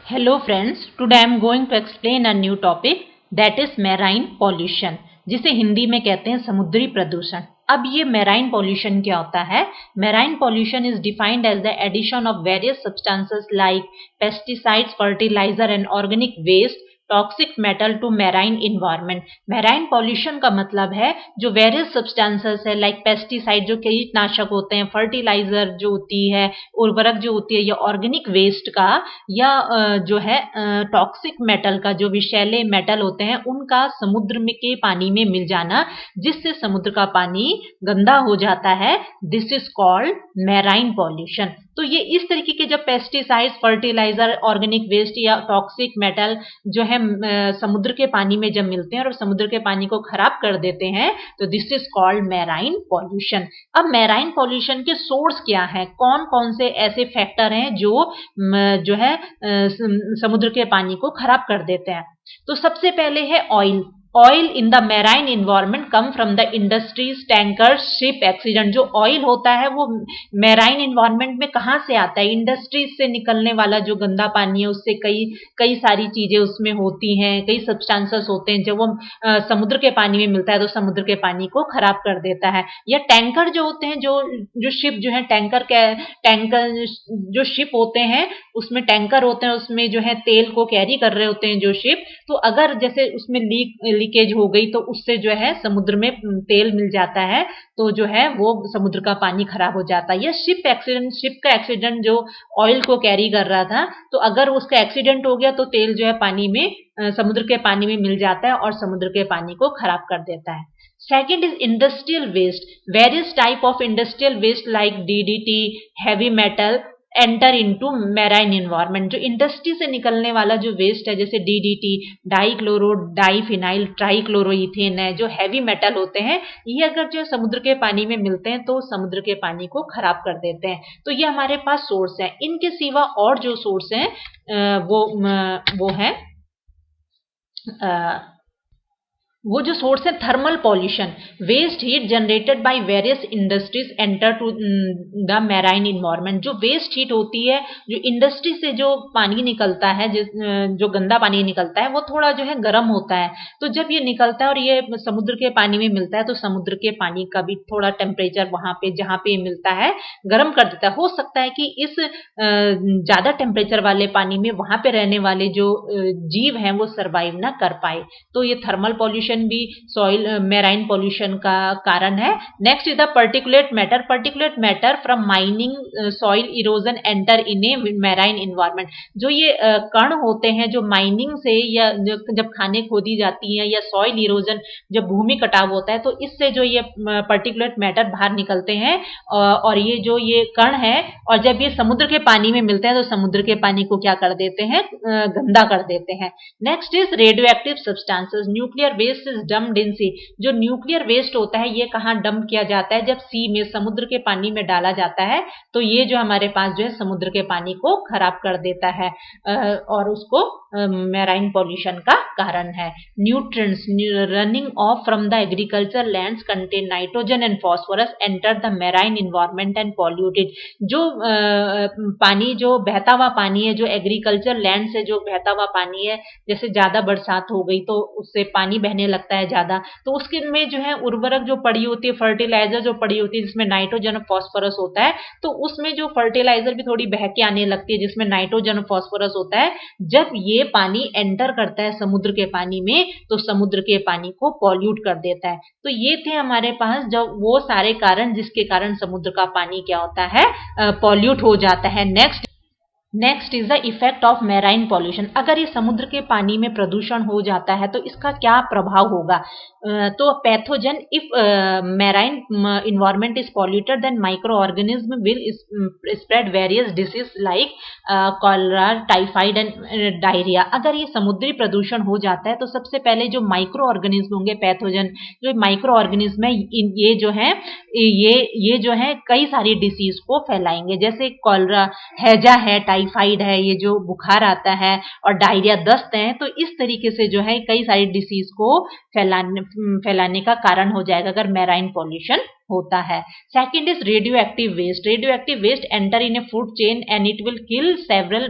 Hello friends, today I am going to explain a new topic that is marine pollution, जिसे हिंदी में कहते हैं समुद्री प्रदूषण। अब ये marine pollution क्या होता है? Marine pollution is defined as the addition of various substances like pesticides, fertilizer and organic waste toxic metal to marine environment. Marine pollution का मतलब है जो वेरियस सब्सटेंसेस है लाइक पेस्टिसाइड जो कीटनाशक होते हैं, फर्टिलाइजर जो होती है, उर्वरक जो होती है, या ऑर्गेनिक वेस्ट का, या जो है टॉक्सिक मेटल का, जो विषैले मेटल होते हैं उनका समुद्र में के पानी में मिल जाना, जिससे समुद्र का पानी गंदा हो जाता है। This is called marine pollution. तो ये इस तरीके के जब पेस्टिसाइड्स, फर्टिलाइजर, ऑर्गेनिक वेस्ट या टॉक्सिक मेटल जो है समुद्र के पानी में जब मिलते हैं और समुद्र के पानी को खराब कर देते हैं, तो this is called marine pollution. अब मैराइन पॉल्यूशन के सोर्स क्या है, कौन कौन से ऐसे फैक्टर हैं जो है समुद्र के पानी को खराब कर देते हैं? तो सबसे पहले है oil. Oil in the marine environment come from the industries, tankers, ship accident. जो ऑयल होता है वो मैराइन इन्वायरमेंट में कहाँ से आता है? इंडस्ट्रीज से निकलने वाला जो गंदा पानी है, उससे कई सारी चीजें उसमें होती हैं, कई सब्सटेंसेस होते हैं। जब वो समुद्र के पानी में मिलता है तो समुद्र के पानी को खराब कर देता है। या टैंकर जो होते हैं, जो शिप जो है, टैंकर जो शिप होते हैं, उसमें टैंकर होते हैं, उसमें जो है तेल को कैरी कर रहे होते हैं जो शिप। तो अगर जैसे उसमें लीकेज हो गई तो उससे जो है समुद्र में तेल मिल जाता है, तो जो है वो समुद्र का पानी खराब हो जाता है। या शिप का एक्सीडेंट जो ऑयल को कैरी कर रहा था, तो अगर उसका एक्सीडेंट हो गया तो तेल जो है पानी में, समुद्र के पानी में मिल जाता है और समुद्र के पानी को खराब कर देता है। Second is industrial waste. Various type of industrial waste like DDT, heavy metal enter into marine environment. जो इंडस्ट्री से निकलने वाला जो वेस्ट है, जैसे डीडीटी, डाइक्लोरो डाइफिनाइल ट्राइक्लोरोइथेन है, जो हैवी मेटल होते हैं, ये अगर जो समुद्र के पानी में मिलते हैं तो समुद्र के पानी को खराब कर देते हैं। तो ये हमारे पास सोर्स है। इनके सिवा और जो सोर्स हैं वो है वो जो सोर्स है thermal pollution. Waste heat generated by various industries enter to the marine environment. जो वेस्ट हीट होती है, जो इंडस्ट्री से जो पानी निकलता है, जो गंदा पानी निकलता है, वो थोड़ा जो है गर्म होता है। तो जब ये निकलता है और ये समुद्र के पानी में मिलता है, तो समुद्र के पानी का भी थोड़ा टेम्परेचर वहां पे जहां पे मिलता है गर्म कर देता है। हो सकता है कि इस ज्यादा टेम्परेचर वाले पानी में वहां पे रहने वाले जो जीव हैं वो सर्वाइव ना कर पाए। तो ये थर्मल पॉल्यूशन भी सॉइल मैराइन पॉल्यूशन का कारण है। Next is the particulate matter. Particulate matter from mining, soil erosion enter in a marine environment. जो ये कण होते हैं जो माइनिंग से, या जब खाने खोदी जाती हैं, या सॉइल इरोजन जब भूमि कटाव होता है, तो इससे जो ये पर्टिकुलेट मैटर बाहर निकलते हैं, और ये कण है, और जब ये समुद्र के पानी में मिलते हैं तो समुद्र के पानी को क्या कर देते हैं? गंदा कर देते हैं। Next is radioactive substances. Nuclear waste is dumped in sea. जो न्यूक्लियर वेस्ट होता है ये कहाँ डंप किया जाता है? जब सी में, समुद्र के पानी में डाला जाता है, तो ये जो हमारे पास जो है समुद्र के पानी को खराब कर देता है, और उसको मैराइन पॉल्यूशन का कारण है। Nutrients running of from the agriculture lands contain nitrogen and phosphorus enter the marine environment and polluted. जो पानी, जो बहता हुआ पानी है, जो एग्रीकल्चर लैंड से जो बहता हुआ पानी है, जैसे ज्यादा बरसात हो गई तो उससे पानी बहने लगता है ज्यादा, तो उसके में जो है उर्वरक जो पड़ी होती है, फर्टिलाइजर जो पड़ी होती है, जिसमें नाइट्रोजन और फास्फोरस होता है, तो उसमें जो फर्टिलाइजर भी थोड़ी बह के आने लगती है जिसमें नाइट्रोजन और फास्फोरस होता है। जब ये पानी एंटर करता है समुद्र के पानी में, तो समुद्र के पानी को पॉल्यूट कर देता है। तो ये थे हमारे पास जो वो सारे कारण जिसके कारण समुद्र का पानी क्या होता है? पॉल्यूट हो जाता है। Next is the effect of marine pollution. अगर ये समुद्र के पानी में प्रदूषण हो जाता है तो इसका क्या प्रभाव होगा? तो pathogen, if marine environment is polluted then micro organism will spread various disease like cholera, typhoid and diarrhoea. अगर ये समुद्री प्रदूषण हो जाता है तो सबसे पहले जो माइक्रो ऑर्गेनिज्म होंगे, पैथोजन जो माइक्रो ऑर्गेनिज्म है, ये जो है कई सारी डिसीज को फैलाएंगे, जैसे कॉलरा, हैजा है, टाइफाइड है, ये जो बुखार आता है, और डायरिया, दस्त है। तो इस तरीके से जो है कई सारी डिसीज को फैलाने का कारण हो जाएगा अगर मैराइन पॉल्यूशन होता है। Second is radioactive waste. Radioactive waste enter in a food chain and it will kill several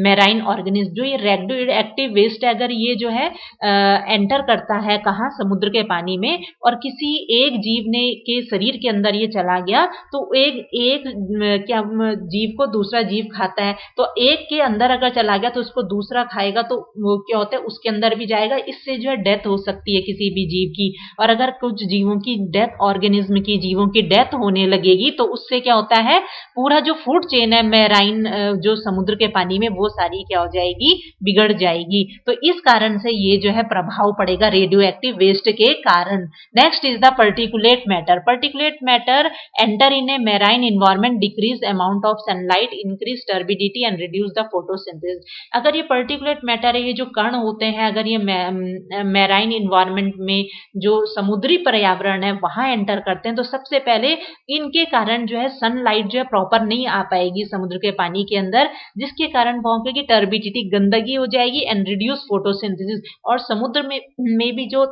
marine organism. जो ये रेडियो एक्टिव वेस्ट है, अगर ये जो है एंटर करता है कहाँ, समुद्र के पानी में, और किसी एक जीव ने के शरीर के अंदर ये चला गया, तो एक क्या जीव को दूसरा जीव खाता है, तो एक के अंदर अगर चला गया तो उसको दूसरा खाएगा, तो वो क्या होता है, उसके अंदर भी जाएगा। इससे जो है डेथ हो सकती है किसी भी जीव की। और अगर कुछ जीवों की डेथ, ऑर्गेनिज्म की जीवों की डेथ होने लगेगी, तो उससे क्या होता है, पूरा जो फूड चेन है मैराइन, जो समुद्र के पानी में, वो सारी क्या हो जाएगी, बिगड़ जाएगी। तो इस कारण से ये जो है प्रभाव पड़ेगा रेडियो एक्टिव वेस्ट के कारण। Next is the particulate matter. Particulate matter enter in a marine environment, decrease amount of sunlight, increase turbidity and reduce the photosynthesis. अगर ये पर्टिकुलेट मैटर है, ये जो कण होते हैं, अगर ये मैराइन इन्वायरमेंट में, जो समुद्री पर्यावरण है, वहां एंटर करते हैं, तो सबसे पहले इनके कारण जो है सनलाइट जो है प्रॉपर नहीं आ पाएगी समुद्र के पानी के अंदर, जिसके कारण होगी टर्बिडिटी, गंदगी हो जाएगी, एंड रिड्यूस फोटोसिंथेसिस। और समुद्र में भी जो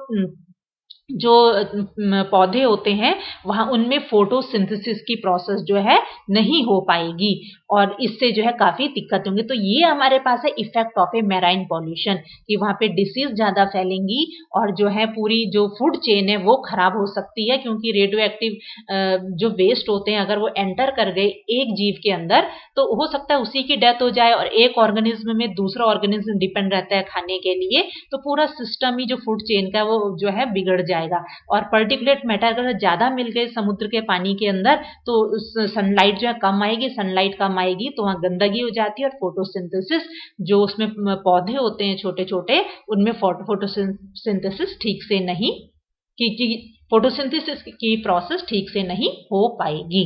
पौधे होते हैं, वहां उनमें फोटोसिंथेसिस की प्रोसेस जो है नहीं हो पाएगी, और इससे जो है काफी दिक्कत होंगी। तो ये हमारे पास है effect of A marine pollution, कि वहां पे डिसीज ज्यादा फैलेंगी, और जो है पूरी जो फूड चेन है वो खराब हो सकती है, क्योंकि रेडियो एक्टिव जो वेस्ट होते हैं, अगर वो एंटर कर गए एक जीव के अंदर, तो हो सकता है उसी की डेथ हो जाए, और एक ऑर्गेनिज्म में दूसरा ऑर्गेनिज्म डिपेंड रहता है खाने के लिए, तो पूरा सिस्टम ही जो फूड चेन का वो जो है बिगड़ जाएगा। और पर्टिकुलेट मैटर अगर ज्यादा मिल गए समुद्र के पानी के अंदर, तो सनलाइट जो है कम आएगी, सनलाइट कम आएगी तो वहां गंदगी हो जाती है, और फोटोसिंथेसिस, जो उसमें पौधे होते हैं छोटे छोटे, उनमें फोटोसिंथेसिस ठीक से नहीं की फोटोसिंथेसिस की प्रोसेस ठीक से नहीं हो पाएगी।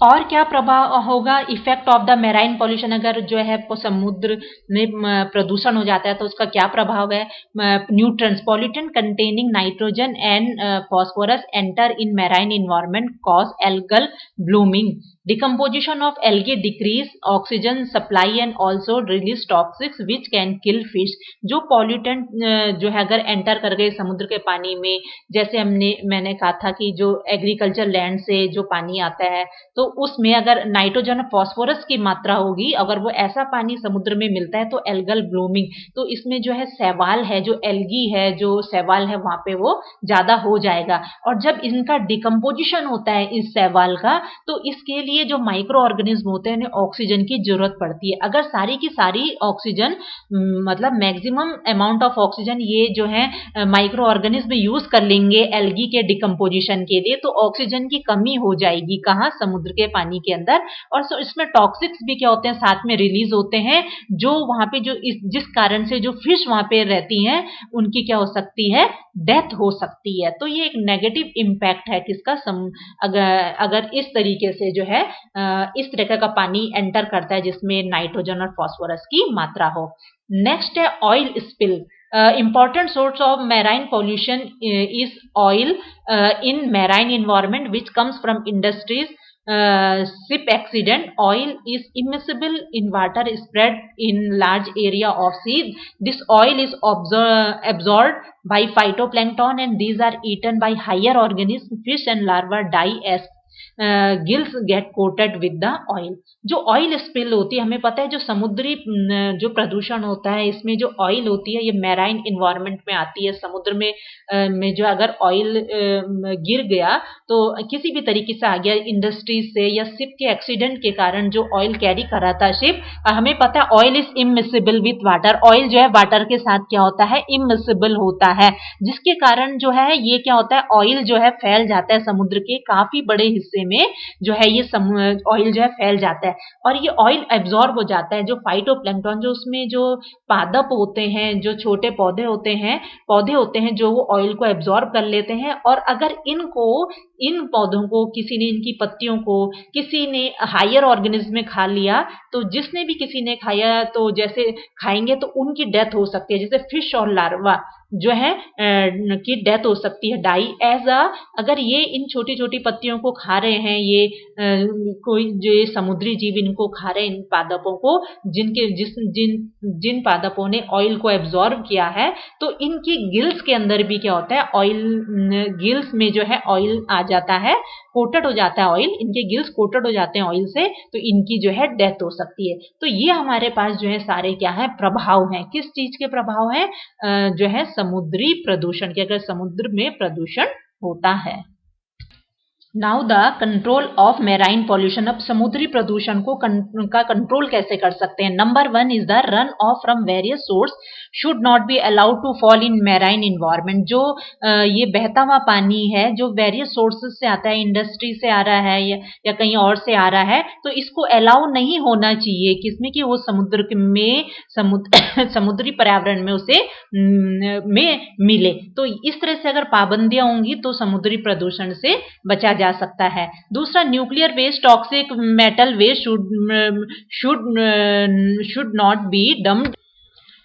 और क्या प्रभाव होगा effect of the marine pollution, अगर जो है समुद्र में प्रदूषण हो जाता है तो उसका क्या प्रभाव है। Nutrients, pollutant containing nitrogen and phosphorus enter in marine environment, cause algal blooming, decomposition of algae, decrease oxygen supply and also release toxics which can kill fish. जो पॉल्यूटेंट जो है अगर एंटर कर गए समुद्र के पानी में, जैसे मैंने कहा था कि जो एग्रीकल्चर लैंड से जो पानी आता है, तो उसमें अगर नाइट्रोजन और फास्फोरस की मात्रा होगी, अगर वो ऐसा पानी समुद्र में मिलता है, तो एल्गल ब्लूमिंग, तो इसमें जो है शैवाल है, जो एल्गी है, जो शैवाल है, वहां पे वो ज्यादा हो जाएगा। और जब इनका डिकम्पोजिशन होता है इस शैवाल का, तो इसके लिए जो माइक्रो ऑर्गेनिज्म होते हैं, ऑक्सीजन की जरूरत पड़ती है। अगर सारी की सारी ऑक्सीजन, मतलब मैक्सिमम अमाउंट ऑफ ऑक्सीजन ये जो है माइक्रो ऑर्गेनिज्म यूज कर लेंगे एल्गी के डिकम्पोजिशन के लिए, तो ऑक्सीजन की कमी हो जाएगी कहाँ, समुद्र के पानी के अंदर। और इसमें टॉक्सिक्स भी क्या होते हैं, साथ में रिलीज होते हैं, जो वहां पे जिस कारण से जो फिश वहां पे रहती हैं, उनकी क्या हो सकती है, डेथ हो सकती है। तो ये एक नेगेटिव इम्पैक्ट है किसका, अगर इस तरीके से जो है इस तरह का पानी एंटर करता है जिसमें नाइट्रोजन और फास्फोरस की मात्रा हो। नेक्स्ट है oil spill. Important source of marine pollution is oil in marine environment which comes from industries, ship accident. Oil is immiscible in water spread in large area of sea. This oil is absorbed by phytoplankton and these are eaten by higher organisms. Fish and larvae die as gills get coated with the oil. जो oil spill होती है, हमें पता है जो समुद्री जो प्रदूषण होता है, इसमें जो ऑयल होती है ये मैराइन इन्वायरमेंट में आती है। समुद्र में जो अगर ऑयल गिर गया, तो किसी भी तरीके से आ गया इंडस्ट्रीज से या शिप के एक्सीडेंट के कारण, जो ऑयल कैरी कर रहा था शिप, हमें पता है oil is immiscible with water. Oil जो है वाटर के साथ क्या होता है, इमिसिबल होता है, जिसके कारण जो है ये क्या होता है, ऑयल जो है फैल जाता है समुद्र के काफी बड़े हिस्से में, जो है ये ऑयल जो है फैल जाता है, और ये ऑयल एब्जॉर्ब हो जाता है। जो फाइटोप्लैंक्टन, जो उसमें जो पादप होते हैं, जो छोटे पौधे होते हैं जो वो ऑयल को एब्जॉर्ब कर लेते हैं, और अगर इनको इन पौधों को, किसी ने इनकी पत्तियों को, किसी ने हायर ऑर्गेनिज्म में खा लिया, तो जिसने भी किसी ने खाया तो जैसे खाएंगे तो उनकी डेथ हो सकती है, जैसे फिश और लार्वा जो है की डेथ हो सकती है, डाई एज अ, अगर ये इन छोटी छोटी पत्तियों को खा रहे हैं, ये कोई जो ये समुद्री जीव इनको खा रहे हैं, इन पादपों को, जिन पादपों ने ऑयल को एब्जॉर्ब किया है, तो इनकी गिल्स के अंदर भी क्या होता है, ऑयल, गिल्स में जो है ऑयल आ जाता है, कोटेड हो जाता है ऑयल, इनके गिल्स कोटेड हो जाते हैं ऑयल से, तो इनकी जो है डेथ हो सकती है। तो ये हमारे पास जो है सारे क्या है, प्रभाव हैं। किस चीज के प्रभाव हैं? जो है समुद्री प्रदूषण के, अगर समुद्र में प्रदूषण होता है। Now the control of marine pollution. अब समुद्री प्रदूषण को का कंट्रोल कैसे कर सकते हैं? Number 1 is the run off from various source should not be allowed to fall in marine environment. जो ये बहता हुआ पानी है जो वेरियस सोर्सेज से आता है, इंडस्ट्री से आ रहा है या कहीं और से आ रहा है, तो इसको अलाउ नहीं होना चाहिए किसमें, कि वो समुद्र में समुद्री पर्यावरण में उसे में मिले। तो इस तरह से अगर पाबंदियां होंगी तो समुद्री प्रदूषण से बचा जा सकता है। दूसरा, nuclear waste, toxic metal waste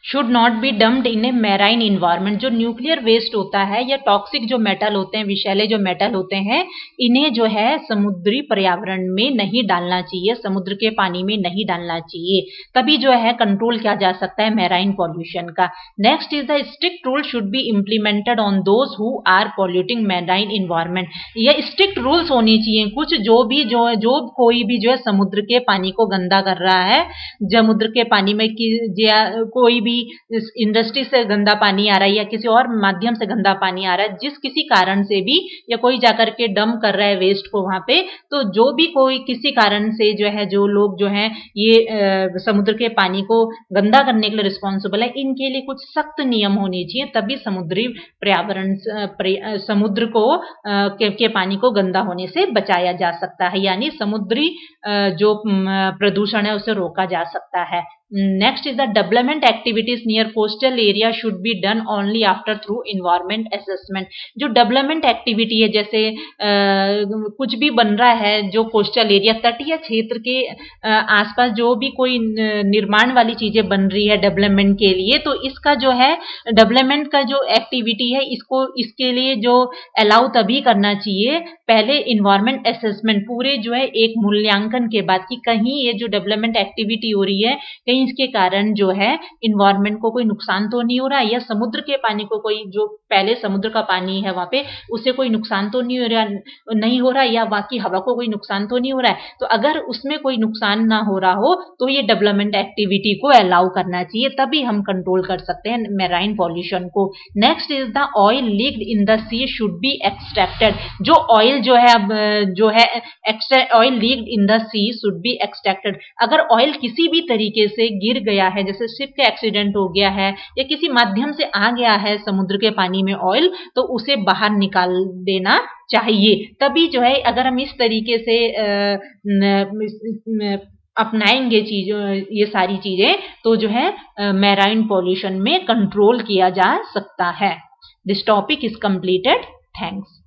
should not be dumped in a marine environment. जो न्यूक्लियर वेस्ट होता है या टॉक्सिक जो मेटल होते हैं, विषैले जो मेटल होते हैं, इन्हें जो है समुद्री पर्यावरण में नहीं डालना चाहिए, समुद्र के पानी में नहीं डालना चाहिए। तभी जो है कंट्रोल किया जा सकता है मैराइन पॉल्यूशन का। Next is the strict rule should be implemented on those who are polluting marine environment. ये स्ट्रिक्ट रूल्स होनी चाहिए कुछ, जो कोई भी जो है समुद्र के पानी को गंदा कर रहा है, समुद्र के पानी में कोई भी इंडस्ट्री से गंदा पानी आ रहा है या किसी और माध्यम से गंदा पानी आ रहा है, जिस किसी कारण से भी, या कोई जाकर के डंप कर रहा है वेस्ट को वहां पे, तो जो भी कोई किसी कारण से जो है, जो लोग जो है ये समुद्र के पानी को गंदा करने के लिए रिस्पॉन्सिबल है, इनके लिए कुछ सख्त नियम होने चाहिए, तभी समुद्री पर्यावरण समुद्र को के पानी को गंदा होने से बचाया जा सकता है, यानी समुद्री जो प्रदूषण है उसे रोका जा सकता है। Next is the development activities near coastal area should be done only after through environment assessment. जो डेवलपमेंट एक्टिविटी है, जैसे कुछ भी बन रहा है जो कोस्टल एरिया, तटीय क्षेत्र के आसपास जो भी कोई निर्माण वाली चीजें बन रही है डेवलपमेंट के लिए, तो इसका जो है डेवलपमेंट का जो एक्टिविटी है, इसके लिए जो अलाउ तभी करना चाहिए, पहले इन्वायरमेंट असेसमेंट, पूरे जो है एक मूल्यांकन के बाद, कि कहीं ये जो डेवलपमेंट एक्टिविटी हो रही है, कहीं इसके कारण जो है इन्वायरमेंट को कोई नुकसान तो नहीं हो रहा है, या समुद्र के पानी को कोई, जो पहले समुद्र का पानी है वहां पे, उसे कोई नुकसान तो नहीं हो रहा है, या बाकी हवा को कोई नुकसान तो नहीं हो रहा है। तो अगर उसमें कोई नुकसान ना हो रहा हो तो ये डेवलपमेंट एक्टिविटी को अलाउ करना चाहिए, तभी हम कंट्रोल कर सकते हैं मैराइन पॉल्यूशन को। Next is the oil leaked in the sea should be extracted. जो ऑयल जो है, अब जो है oil leaked in the sea should be extracted. अगर ऑयल किसी भी तरीके से गिर गया है, जैसे शिप का एक्सीडेंट हो गया है या किसी माध्यम से आ गया है समुद्र के पानी में ऑयल, तो उसे बाहर निकाल देना चाहिए। तभी जो है, अगर हम इस तरीके से अपनाएंगे ये सारी चीजें, तो जो है मैराइन पॉल्यूशन में कंट्रोल किया जा सकता है। This topic is completed. Thanks.